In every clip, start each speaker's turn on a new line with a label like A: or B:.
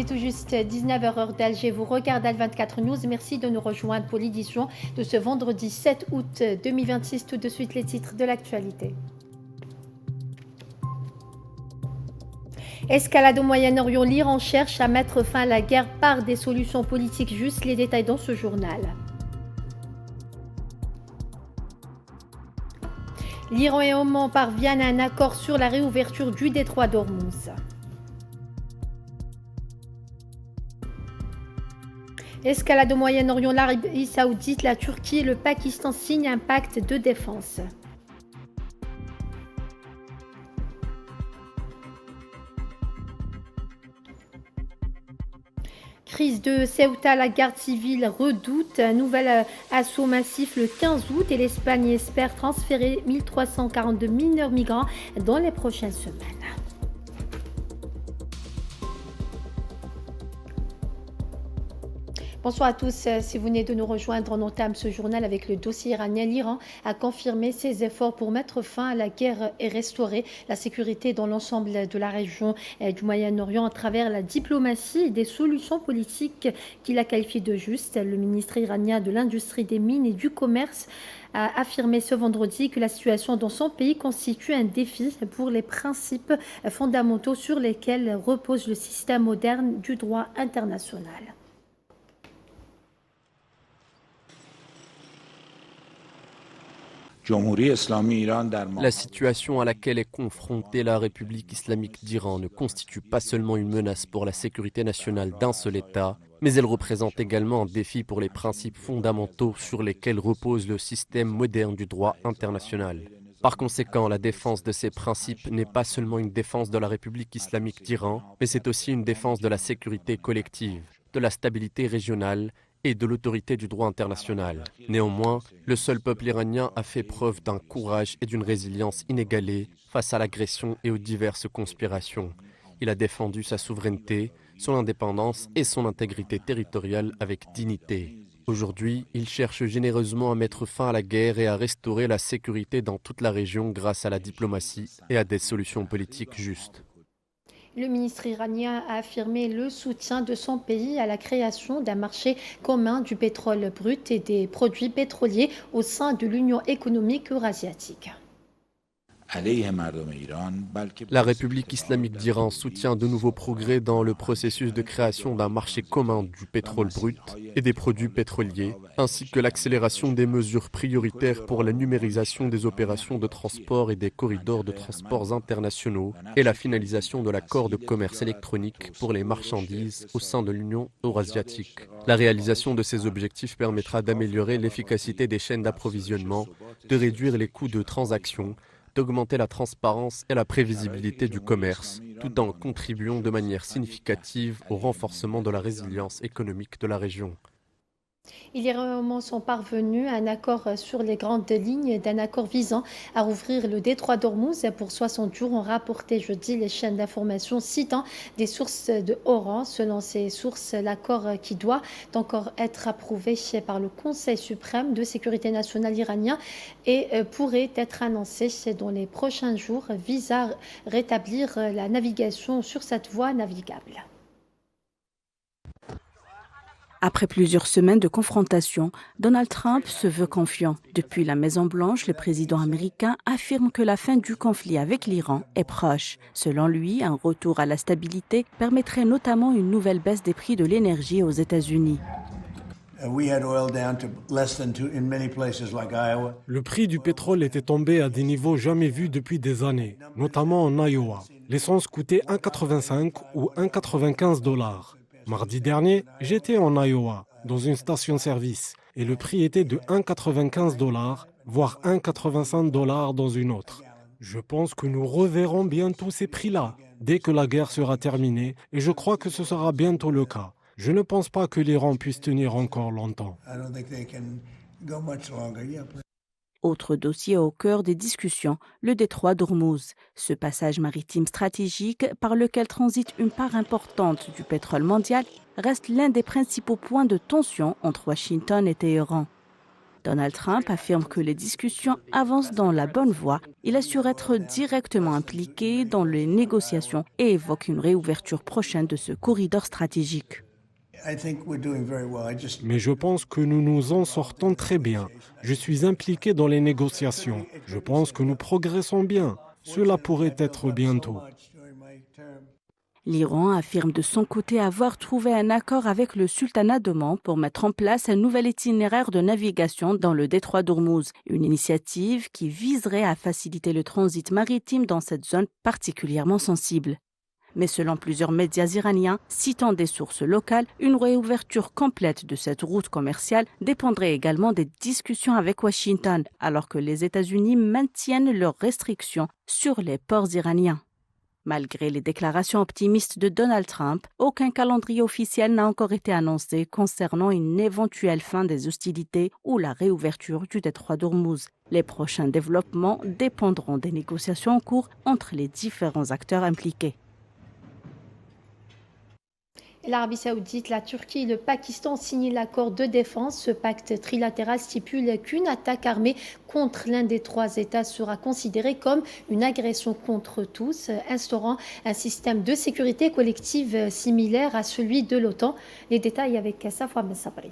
A: est tout juste 19h heure d'Alger. Vous regardez Al24 News. Merci de nous rejoindre pour l'édition de ce vendredi 7 août 2026. Tout de suite, les titres de l'actualité. Escalade au Moyen-Orient. L'Iran cherche à mettre fin à la guerre par des solutions politiques justes. Les détails dans ce journal. L'Iran et Oman parviennent à un accord sur la réouverture du détroit d'Ormuz. Escalade au Moyen-Orient, l'Arabie Saoudite, la Turquie et le Pakistan signent un pacte de défense. Crise de Ceuta, la garde civile redoute un nouvel assaut massif le 15 août et l'Espagne espère transférer 1342 mineurs migrants dans les prochaines semaines. Bonsoir à tous. Si vous venez de nous rejoindre, on entame ce journal avec le dossier iranien. L'Iran a confirmé ses efforts pour mettre fin à la guerre et restaurer la sécurité dans l'ensemble de la région du Moyen-Orient à travers la diplomatie et des solutions politiques qu'il a qualifiées de justes. Le ministre iranien de l'Industrie des Mines et du Commerce a affirmé ce vendredi que la situation dans son pays constitue un défi pour les principes fondamentaux sur lesquels repose le système moderne du droit international.
B: La situation à laquelle est confrontée la République islamique d'Iran ne constitue pas seulement une menace pour la sécurité nationale d'un seul État, mais elle représente également un défi pour les principes fondamentaux sur lesquels repose le système moderne du droit international. Par conséquent, la défense de ces principes n'est pas seulement une défense de la République islamique d'Iran, mais c'est aussi une défense de la sécurité collective, de la stabilité régionale et de l'autorité du droit international. Néanmoins, le seul peuple iranien a fait preuve d'un courage et d'une résilience inégalée face à l'agression et aux diverses conspirations. Il a défendu sa souveraineté, son indépendance et son intégrité territoriale avec dignité. Aujourd'hui, il cherche généreusement à mettre fin à la guerre et à restaurer la sécurité dans toute la région grâce à la diplomatie et à des solutions politiques justes.
A: Le ministre iranien a affirmé le soutien de son pays à la création d'un marché commun du pétrole brut et des produits pétroliers au sein de l'Union économique eurasiatique.
B: La République islamique d'Iran soutient de nouveaux progrès dans le processus de création d'un marché commun du pétrole brut et des produits pétroliers, ainsi que l'accélération des mesures prioritaires pour la numérisation des opérations de transport et des corridors de transports internationaux et la finalisation de l'accord de commerce électronique pour les marchandises au sein de l'Union eurasiatique. La réalisation de ces objectifs permettra d'améliorer l'efficacité des chaînes d'approvisionnement, de réduire les coûts de transaction, d'augmenter la transparence et la prévisibilité du commerce, tout en contribuant de manière significative au renforcement de la résilience économique de la région.
A: Les Iraniens sont parvenus à un accord sur les grandes lignes d'un accord visant à rouvrir le détroit d'Ormuz pour 60 jours, ont rapporté jeudi les chaînes d'information citant des sources de haut rang. Selon ces sources, l'accord qui doit encore être approuvé par le Conseil suprême de sécurité nationale iranien et pourrait être annoncé dans les prochains jours, vise à rétablir la navigation sur cette voie navigable.
C: Après plusieurs semaines de confrontation, Donald Trump se veut confiant. Depuis la Maison-Blanche, le président américain affirme que la fin du conflit avec l'Iran est proche. Selon lui, un retour à la stabilité permettrait notamment une nouvelle baisse des prix de l'énergie aux États-Unis.
D: Le prix du pétrole était tombé à des niveaux jamais vus depuis des années, notamment en Iowa. L'essence coûtait 1,85 ou 1,95 $. Mardi dernier, j'étais en Iowa, dans une station-service, et le prix était de 1,95 $, voire 1,85 $ dans une autre. Je pense que nous reverrons bientôt ces prix-là, dès que la guerre sera terminée, et je crois que ce sera bientôt le cas. Je ne pense pas que l'Iran puisse tenir encore longtemps.
C: Autre dossier au cœur des discussions, le détroit d'Ormuz. Ce passage maritime stratégique par lequel transite une part importante du pétrole mondial reste l'un des principaux points de tension entre Washington et Téhéran. Donald Trump affirme que les discussions avancent dans la bonne voie. Il assure être directement impliqué dans les négociations et évoque une réouverture prochaine de ce corridor stratégique.
D: Mais je pense que nous nous en sortons très bien. Je suis impliqué dans les négociations. Je pense que nous progressons bien. Cela pourrait être bientôt.
C: L'Iran affirme de son côté avoir trouvé un accord avec le sultanat d'Oman pour mettre en place un nouvel itinéraire de navigation dans le détroit d'Ormuz, une initiative qui viserait à faciliter le transit maritime dans cette zone particulièrement sensible. Mais selon plusieurs médias iraniens, citant des sources locales, une réouverture complète de cette route commerciale dépendrait également des discussions avec Washington, alors que les États-Unis maintiennent leurs restrictions sur les ports iraniens. Malgré les déclarations optimistes de Donald Trump, aucun calendrier officiel n'a encore été annoncé concernant une éventuelle fin des hostilités ou la réouverture du détroit d'Ormuz. Les prochains développements dépendront des négociations en cours entre les différents acteurs impliqués.
A: L'Arabie saoudite, la Turquie et le Pakistan ont signé l'accord de défense. Ce pacte trilatéral stipule qu'une attaque armée contre l'un des trois États sera considérée comme une agression contre tous, instaurant un système de sécurité collective similaire à celui de l'OTAN. Les détails avec Safwa Ben Sabri.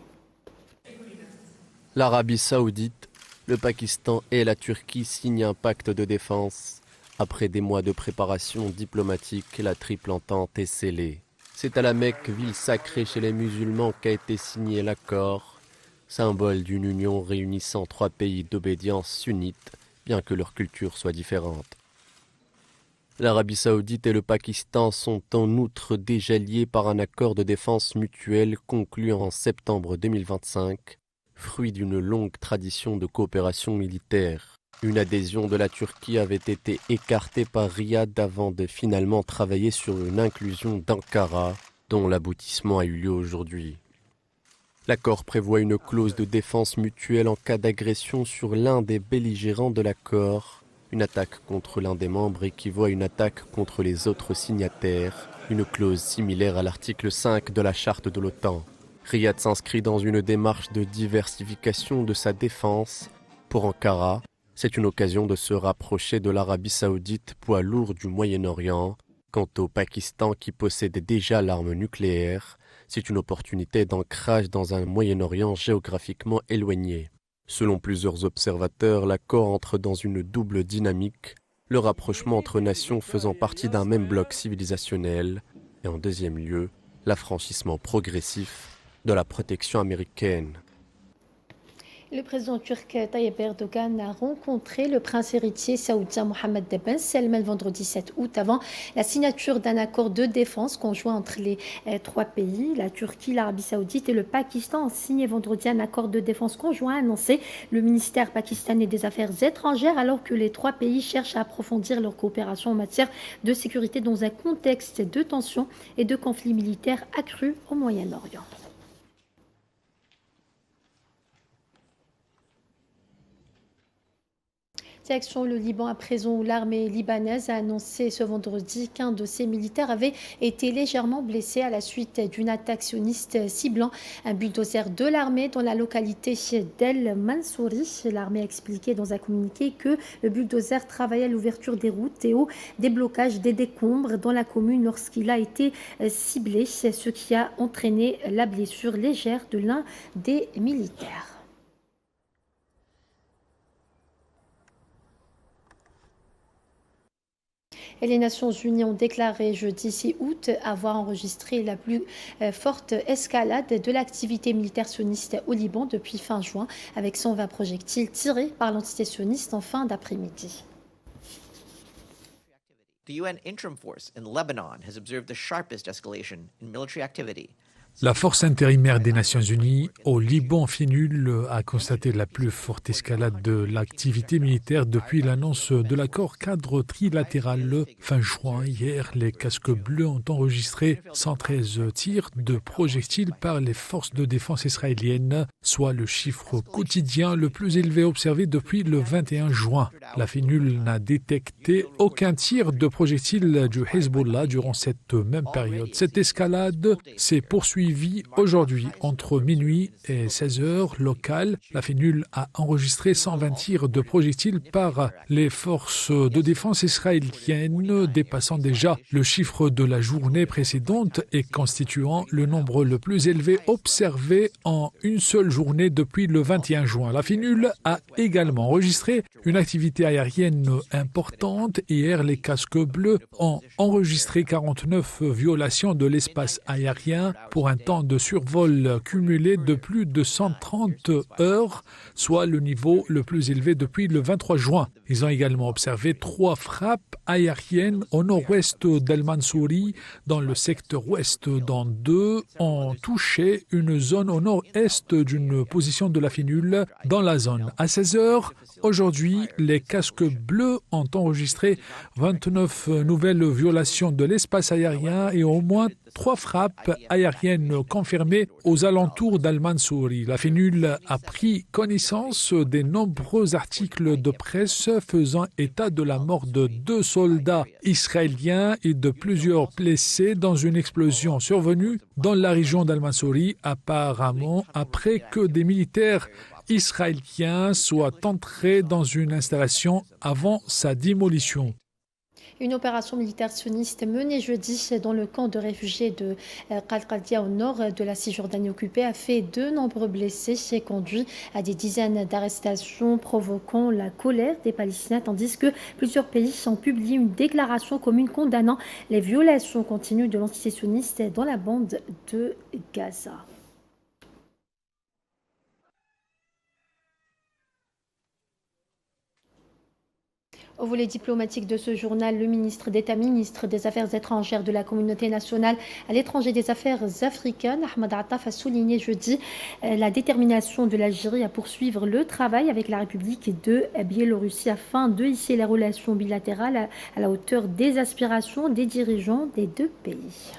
B: L'Arabie saoudite, le Pakistan et la Turquie signent un pacte de défense. Après des mois de préparation diplomatique, la triple entente est scellée. C'est à la Mecque, ville sacrée chez les musulmans, qu'a été signé l'accord, symbole d'une union réunissant trois pays d'obédience sunnite, bien que leur culture soit différente. L'Arabie saoudite et le Pakistan sont en outre déjà liés par un accord de défense mutuelle conclu en septembre 2025, fruit d'une longue tradition de coopération militaire. Une adhésion de la Turquie avait été écartée par Riyad avant de finalement travailler sur une inclusion d'Ankara, dont l'aboutissement a eu lieu aujourd'hui. L'accord prévoit une clause de défense mutuelle en cas d'agression sur l'un des belligérants de l'accord. Une attaque contre l'un des membres équivaut à une attaque contre les autres signataires, une clause similaire à l'article 5 de la charte de l'OTAN. Riyad s'inscrit dans une démarche de diversification de sa défense. Pour Ankara, c'est une occasion de se rapprocher de l'Arabie saoudite, poids lourd du Moyen-Orient. Quant au Pakistan qui possède déjà l'arme nucléaire, c'est une opportunité d'ancrage dans un Moyen-Orient géographiquement éloigné. Selon plusieurs observateurs, l'accord entre dans une double dynamique, le rapprochement entre nations faisant partie d'un même bloc civilisationnel, et en deuxième lieu, l'affranchissement progressif de la protection américaine.
A: Le président turc Tayyip Erdogan a rencontré le prince héritier saoudien Mohammed Ben Salman le vendredi 7 août avant la signature d'un accord de défense conjoint entre les trois pays. La Turquie, l'Arabie saoudite et le Pakistan ont signé vendredi un accord de défense conjoint annoncé le ministère pakistanais des Affaires étrangères alors que les trois pays cherchent à approfondir leur coopération en matière de sécurité dans un contexte de tensions et de conflits militaires accrus au Moyen-Orient. Direction le Liban à présent où l'armée libanaise a annoncé ce vendredi qu'un de ses militaires avait été légèrement blessé à la suite d'une attaque sioniste ciblant un bulldozer de l'armée dans la localité d'El Mansouri. L'armée a expliqué dans un communiqué que le bulldozer travaillait à l'ouverture des routes et au déblocage des décombres dans la commune lorsqu'il a été ciblé, ce qui a entraîné la blessure légère de l'un des militaires. Et les Nations Unies ont déclaré jeudi 6 août avoir enregistré la plus forte escalade de l'activité militaire sioniste au Liban depuis fin juin, avec 120 projectiles tirés par l'entité sioniste en fin d'après-midi.
E: The UN Interim Force in Lebanon has observed the sharpest escalation in military activity.
F: La force intérimaire des Nations Unies au Liban FINUL a constaté la plus forte escalade de l'activité militaire depuis l'annonce de l'accord cadre trilatéral fin juin. Hier, les casques bleus ont enregistré 113 tirs de projectiles par les forces de défense israéliennes, soit le chiffre quotidien le plus élevé observé depuis le 21 juin. La FINUL n'a détecté aucun tir de projectile du Hezbollah durant cette même période. Cette escalade s'est poursuivie suivi aujourd'hui entre minuit et 16h local. La FINUL a enregistré 120 tirs de projectiles par les forces de défense israéliennes, dépassant déjà le chiffre de la journée précédente et constituant le nombre le plus élevé observé en une seule journée depuis le 21 juin. La FINUL a également enregistré une activité aérienne importante. Hier, les casques bleus ont enregistré 49 violations de l'espace aérien pour un temps de survol cumulé de plus de 130 heures, soit le niveau le plus élevé depuis le 23 juin. Ils ont également observé 3 frappes aériennes au nord-ouest d'Al-Mansouri, dans le secteur ouest, dont 2 ont touché une zone au nord-est d'une position de la FINUL dans la zone. À 16h, aujourd'hui, les casques bleus ont enregistré 29 nouvelles violations de l'espace aérien et au moins 3 frappes aériennes confirmées aux alentours d'Al-Mansouri. La FINUL a pris connaissance des nombreux articles de presse faisant état de la mort de 2 soldats israéliens et de plusieurs blessés dans une explosion survenue dans la région d'Al-Mansouri, apparemment après que des militaires israéliens soient entrés dans une installation avant sa démolition.
A: Une opération militaire sioniste menée jeudi dans le camp de réfugiés de Qalqadia au nord de la Cisjordanie occupée a fait de nombreux blessés et conduit à des dizaines d'arrestations provoquant la colère des Palestiniens, tandis que plusieurs pays ont publié une déclaration commune condamnant les violations continues de l'entité sioniste dans la bande de Gaza. Au volet diplomatique de ce journal, le ministre d'État, ministre des Affaires étrangères de la communauté nationale à l'étranger des Affaires africaines, Ahmed Attaf, a souligné jeudi la détermination de l'Algérie à poursuivre le travail avec la République de Biélorussie afin de hisser les relations bilatérales à la hauteur des aspirations des dirigeants des 2 pays.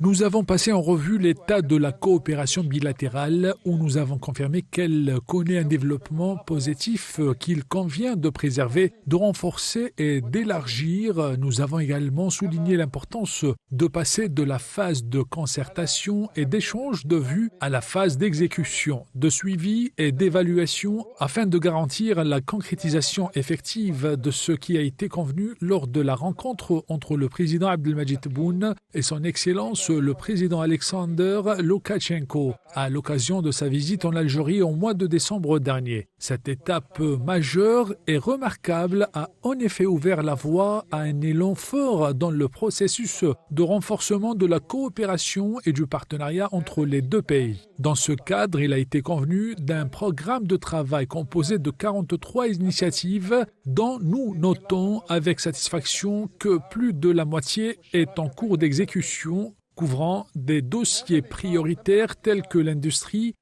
F: Nous avons passé en revue l'état de la coopération bilatérale où nous avons confirmé qu'elle connaît un développement positif qu'il convient de préserver, de renforcer et d'élargir. Nous avons également souligné l'importance de passer de la phase de concertation et d'échange de vues à la phase d'exécution, de suivi et d'évaluation afin de garantir la concrétisation effective de ce qui a été convenu lors de la rencontre entre le président Abdelmadjid Tebboune et son Excellence le président Alexander Loukachenko à l'occasion de sa visite en Algérie au mois de décembre dernier. Cette étape majeure et remarquable a en effet ouvert la voie à un élan fort dans le processus de renforcement de la coopération et du partenariat entre les 2 pays. Dans ce cadre, il a été convenu d'un programme de travail composé de 43 initiatives dont nous notons avec satisfaction que plus de la moitié est en cours d'exécution, couvrant des dossiers prioritaires tels que l'industrie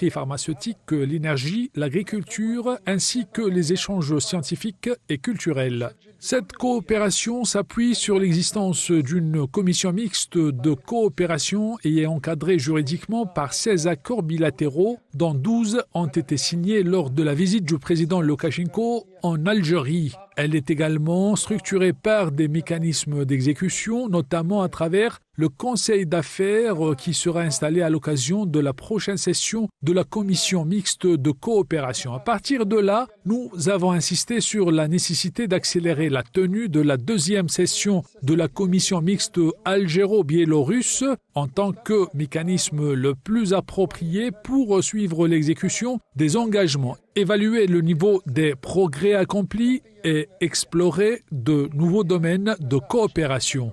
F: pharmaceutique, l'énergie, l'agriculture, ainsi que les échanges scientifiques et culturels. Cette coopération s'appuie sur l'existence d'une commission mixte de coopération et est encadrée juridiquement par 16 accords bilatéraux, dont 12 ont été signés lors de la visite du président Loukachenko en Algérie. Elle est également structurée par des mécanismes d'exécution, notamment à travers le Conseil d'affaires qui sera installé à l'occasion de la prochaine session de la commission mixte de coopération. À partir de là, nous avons insisté sur la nécessité d'accélérer la tenue de la 2e session de la commission mixte algéro-biélorusse en tant que mécanisme le plus approprié pour suivre l'exécution des engagements, évaluer le niveau des progrès accomplis et explorer de nouveaux domaines de coopération.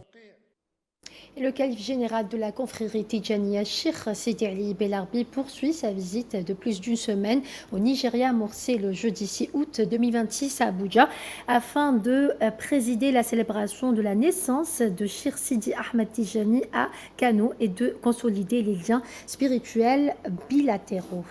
A: Et le calife général de la confrérie Tidjaniya, Cheikh Sidi Ali Belarbi, poursuit sa visite de plus d'une semaine au Nigeria, amorcée le jeudi 6 août 2026 à Abuja, afin de présider la célébration de la naissance de Cheikh Sidi Ahmed Tidjani à Kano et de consolider les liens spirituels bilatéraux.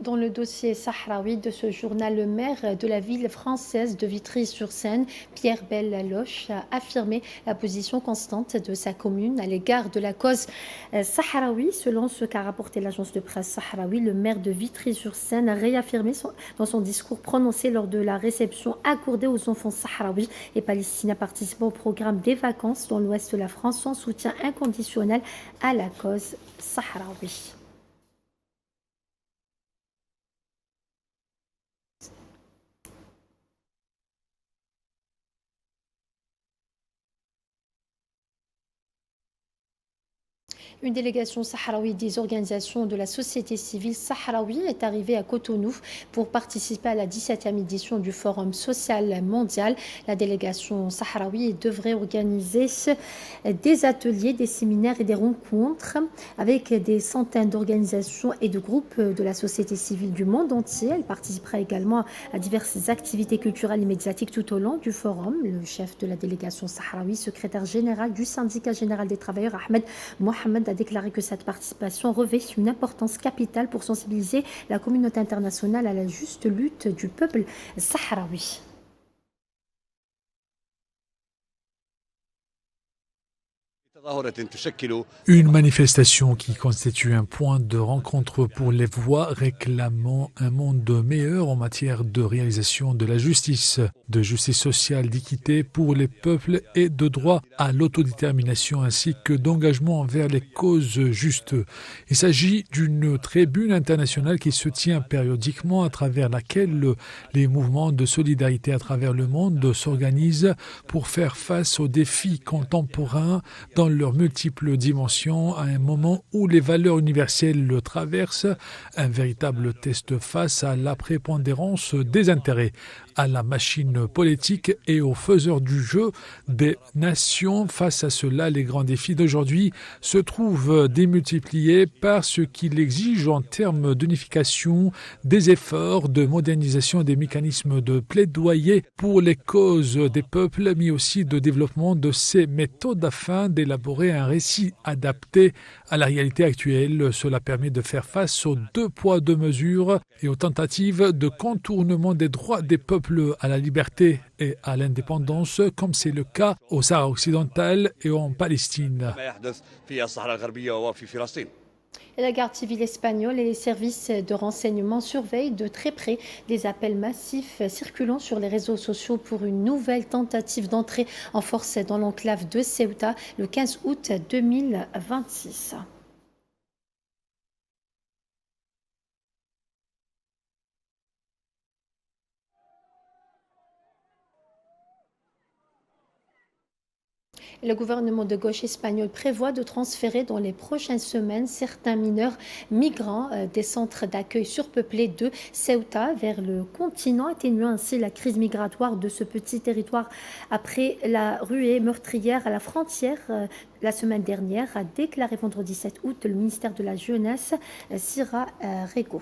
A: Dans le dossier sahraoui de ce journal, le maire de la ville française de Vitry-sur-Seine, Pierre Bellaloche, a affirmé la position constante de sa commune à l'égard de la cause sahraoui. Selon ce qu'a rapporté l'agence de presse sahraoui, le maire de Vitry-sur-Seine a réaffirmé dans son discours prononcé lors de la réception accordée aux enfants sahraouis et palestiniens participant au programme des vacances dans l'ouest de la France son soutien inconditionnel à la cause sahraoui. Une délégation sahraoui des organisations de la société civile sahraoui est arrivée à Cotonou pour participer à la 17e édition du Forum social mondial. La délégation sahraoui devrait organiser des ateliers, des séminaires et des rencontres avec des centaines d'organisations et de groupes de la société civile du monde entier. Elle participera également à diverses activités culturelles et médiatiques tout au long du forum. Le chef de la délégation sahraoui, secrétaire général du syndicat général des travailleurs, Ahmed Mohamed, a déclaré que cette participation revêt une importance capitale pour sensibiliser la communauté internationale à la juste lutte du peuple sahraoui.
F: Une manifestation qui constitue un point de rencontre pour les voix réclamant un monde meilleur en matière de réalisation de la justice sociale, d'équité pour les peuples et de droit à l'autodétermination ainsi que d'engagement envers les causes justes. Il s'agit d'une tribune internationale qui se tient périodiquement à travers laquelle les mouvements de solidarité à travers le monde s'organisent pour faire face aux défis contemporains dans leurs multiples dimensions à un moment où les valeurs universelles le traversent, un véritable test face à la prépondérance des intérêts, à la machine politique et aux faiseurs du jeu des nations. Face à cela, les grands défis d'aujourd'hui se trouvent démultipliés par ce qu'il exige en termes d'unification, des efforts de modernisation des mécanismes de plaidoyer pour les causes des peuples, mais aussi de développement de ces méthodes afin d'élaborer un récit adapté à la réalité actuelle. Cela permet de faire face aux 2 poids 2 mesures et aux tentatives de contournement des droits des peuples à la liberté et à l'indépendance, comme c'est le cas au Sahara occidental et en Palestine.
A: La garde civile espagnole et les services de renseignement surveillent de très près des appels massifs circulant sur les réseaux sociaux pour une nouvelle tentative d'entrée en force dans l'enclave de Ceuta le 15 août 2026. Le gouvernement de gauche espagnol prévoit de transférer dans les prochaines semaines certains mineurs migrants des centres d'accueil surpeuplés de Ceuta vers le continent, atténuant ainsi la crise migratoire de ce petit territoire après la ruée meurtrière à la frontière la semaine dernière, a déclaré vendredi 7 août le ministère de la Jeunesse, Sira Rego.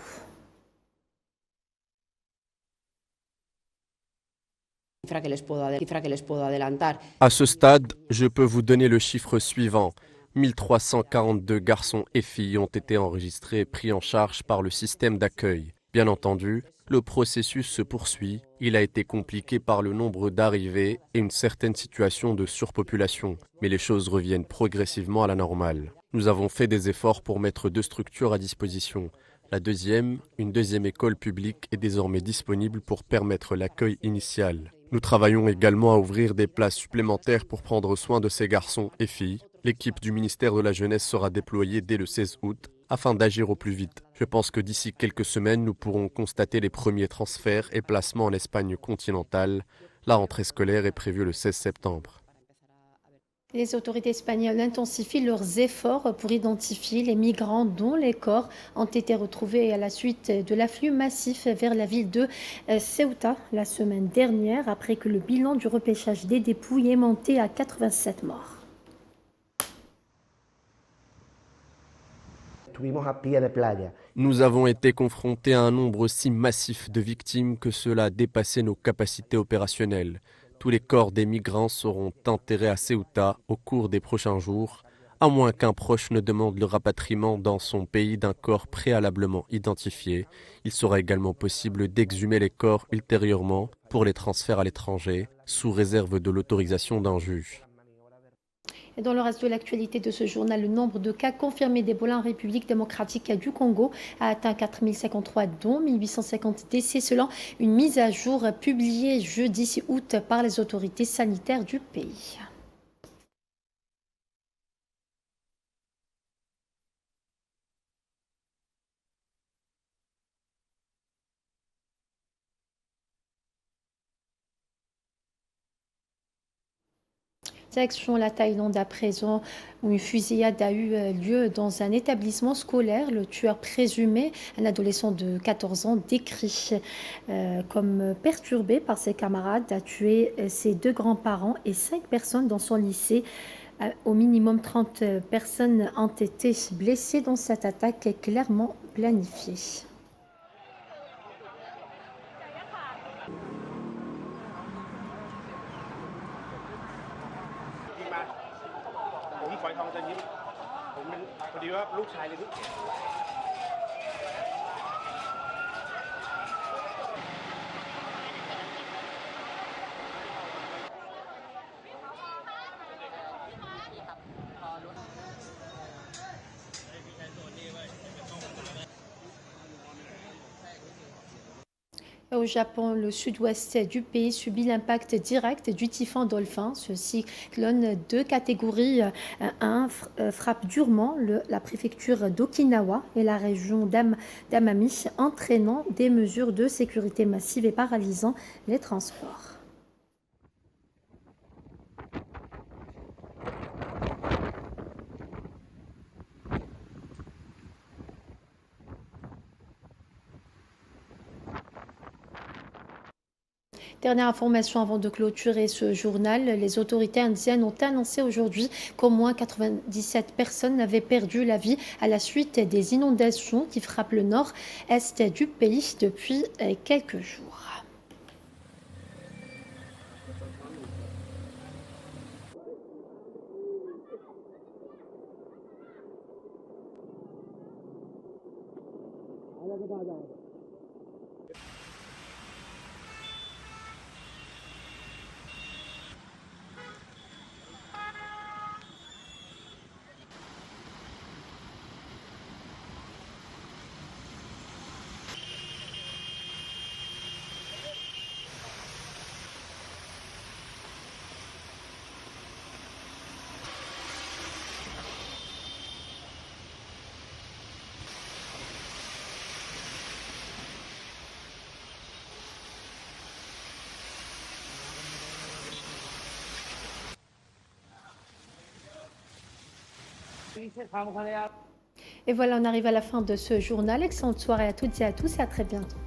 B: À ce stade, je peux vous donner le chiffre suivant. 1342 garçons et filles ont été enregistrés et pris en charge par le système d'accueil. Bien entendu, le processus se poursuit. Il a été compliqué par le nombre d'arrivées et une certaine situation de surpopulation. Mais les choses reviennent progressivement à la normale. Nous avons fait des efforts pour mettre 2 structures à disposition. Une deuxième école publique est désormais disponible pour permettre l'accueil initial. Nous travaillons également à ouvrir des places supplémentaires pour prendre soin de ces garçons et filles. L'équipe du ministère de la Jeunesse sera déployée dès le 16 août afin d'agir au plus vite. Je pense que d'ici quelques semaines, nous pourrons constater les premiers transferts et placements en Espagne continentale. La rentrée scolaire est prévue le 16 septembre.
A: Les autorités espagnoles intensifient leurs efforts pour identifier les migrants dont les corps ont été retrouvés à la suite de l'afflux massif vers la ville de Ceuta la semaine dernière, après que le bilan du repêchage des dépouilles est monté à 87 morts.
B: Nous avons été confrontés à un nombre si massif de victimes que cela a dépassé nos capacités opérationnelles. Tous les corps des migrants seront enterrés à Ceuta au cours des prochains jours à moins qu'un proche ne demande le rapatriement dans son pays d'un corps préalablement identifié. Il sera également possible d'exhumer les corps ultérieurement pour les transferts à l'étranger, sous réserve de l'autorisation d'un juge.
A: Et dans le reste de l'actualité de ce journal, le nombre de cas confirmés d'Ebola en République démocratique du Congo a atteint 4053, dont 1850 décès selon une mise à jour publiée jeudi 6 août par les autorités sanitaires du pays. Direction la Thaïlande à présent, où une fusillade a eu lieu dans un établissement scolaire. Le tueur présumé, un adolescent de 14 ans, décrit comme perturbé par ses camarades, a tué ses 2 grands-parents et 5 personnes dans son lycée. Au minimum 30 personnes ont été blessées dans cette attaque clairement planifiée. Au Japon, le sud-ouest du pays subit l'impact direct du typhon Dolphin. Ce cyclone de catégorie 1 frappe durement la préfecture d'Okinawa et la région d'Amami, entraînant des mesures de sécurité massives et paralysant les transports. Dernière information avant de clôturer ce journal, les autorités indiennes ont annoncé aujourd'hui qu'au moins 97 personnes avaient perdu la vie à la suite des inondations qui frappent le nord-est du pays depuis quelques jours. Et voilà, on arrive à la fin de ce journal. Excellente soirée à toutes et à tous et à très bientôt.